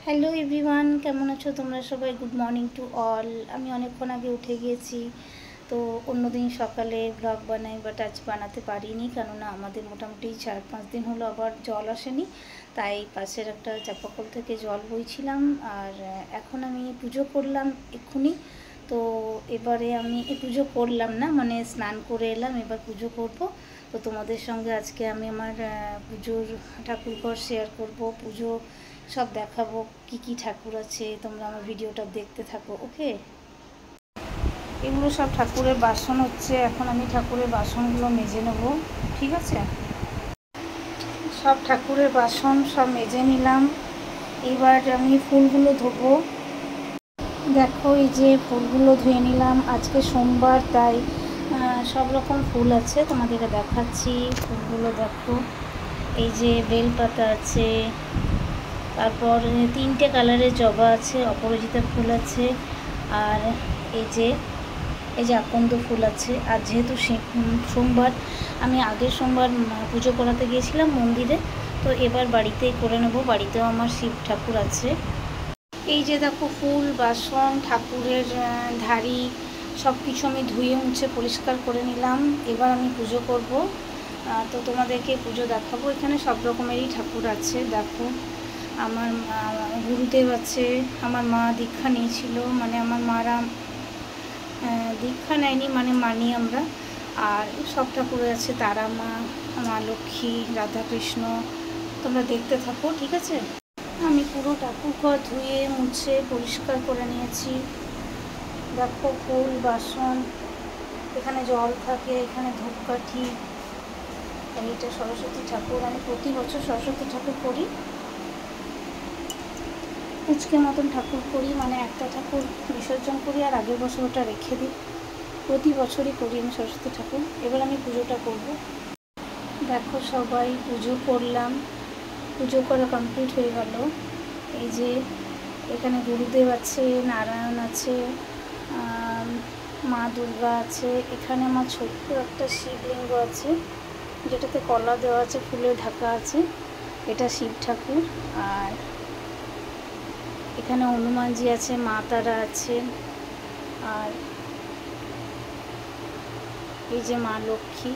Hello everyone, কেমন আছো তোমরা সবাই? Good morning to all. আমি অনেকক্ষণ আগে উঠে গিয়েছি, তো অন্যদিন সকালে ব্লগ বানাই, বাট আজ বানাতে পারিনি, কেননা আমাদের মোটামুটি 4-5 দিন হলো আবার জল আসেনি, তাই পাশের একটা চাপাকল থেকে জল বইছিলাম। আর এখন আমি পুজো করলাম এক্ষুনি। তো এবারে আমি পুজো করলাম না, মানে স্নান করে এলাম, এবার পুজো করব। তো তোমাদের সঙ্গে আজকে আমি আমার পুজোর ঠাকুরঘর শেয়ার করব, পুজো সব দেখাবো, কি কি ঠাকুর আছে। তোমরা আমার ভিডিওটা দেখতে থাকো, ওকে? এগুলো সব ঠাকুরের বাসন হচ্ছে, এখন আমি ঠাকুরের বাসনগুলো মেজে নেব, ঠিক আছে? সব ঠাকুরের বাসন সব মেজে নিলাম, এবার আমি ফুলগুলো ধোবো। দেখো, এই যে ফুলগুলো ধুয়ে নিলাম, আজকে সোমবার, তাই সব রকম ফুল আছে, তোমাদেরকে দেখাচ্ছি। ফুলগুলো দেখো, এই যে বেলপাতা আছে, তারপর 3টে কালারের জবা আছে, অপরাজিতা ফুল আছে, আর এই যে আকন্দ ফুল আছে। আর যেহেতু সোমবার, আমি আগের সোমবার পুজো করাতে গিয়েছিলাম মন্দিরে, তো এবার বাড়িতেই করে নেব। বাড়িতেও আমার শিব ঠাকুর আছে। এই যে দেখো, ফুল, বাসন, ঠাকুরের ধাড়ি সব কিছু আমি ধুয়ে মুছে পরিষ্কার করে নিলাম। এবার আমি পুজো করব, তো তোমাদেরকে পুজো দেখাবো। এখানে সব রকমেরই ঠাকুর আছে। দেখো, আমার গুরুদেব আছে, আমার মা দীক্ষা নিয়েছিল, মানে আমার মারা দীক্ষা নেয়নি, মানে মানি আমরা। আর সব ঠাকুর আছে, তারা মা, মা লক্ষ্মী, রাধাকৃষ্ণ। তোমরা দেখতে থাকো, ঠিক আছে? আমি পুরো ঠাকুর ঘর ধুয়ে মুছে পরিষ্কার করে নিয়েছি। দেখো, ফুল, বাসন, এখানে জল থাকে, এখানে ধূপকাঠি। এইটা সরস্বতী ঠাকুর। আমি প্রতি বছর সরস্বতী ঠাকুর করি, পুচকে মতন ঠাকুর করি, মানে একটা ঠাকুর বিসর্জন করি আর আগের বছর ওটা রেখে দিই। প্রতি বছরই করি আমি সরস্বতী ঠাকুর। এবার আমি পুজোটা করব। দেখো, সবাই পুজো করলাম, পুজো করা কমপ্লিট হয়ে গেল। এই যে এখানে গুরুদেব আছে, নারায়ণ আছে, মা দুর্গা আছে। এখানে আমার ছোট্ট একটা শিবলিঙ্গ আছে, যেটাতে কলা দেওয়া আছে, ফুলে ঢাকা আছে, এটা শিব ঠাকুর। আর এখানে হনুমানজি আছে, মা তারা আছে, আর এই যে মা লক্ষ্মী।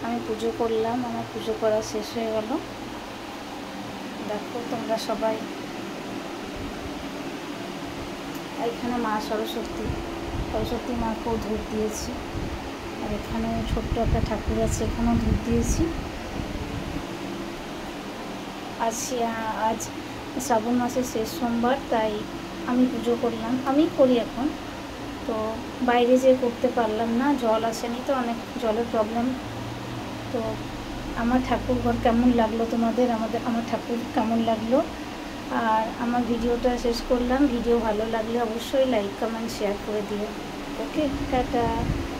আমি পুজো করলাম, আমার পুজো করা শেষ হয়ে গেল। দেখো তোমরা সবাই। এখানে মা সরস্বতী মাকেও ধূপ দিয়েছি। আর এখানে ছোট্ট একটা ঠাকুর আছে, এখানেও ধূপ দিয়েছি। আজ শ্রাবণ মাসের শেষ সোমবার, তাই আমি পুজো করলাম, আমি করি এখন। তো বাইরে যেয়ে করতে পারলাম না, জল আসেনি, তো অনেক জলের প্রবলেম। তো আমার ঠাকুর ঘর কেমন লাগলো তোমাদের, আমার ঠাকুর কেমন লাগলো, আর আমার ভিডিওটা শেষ করলাম। ভিডিও ভালো লাগলে অবশ্যই লাইক, কমেন্ট, শেয়ার করে দিও। ওকে, টাটা।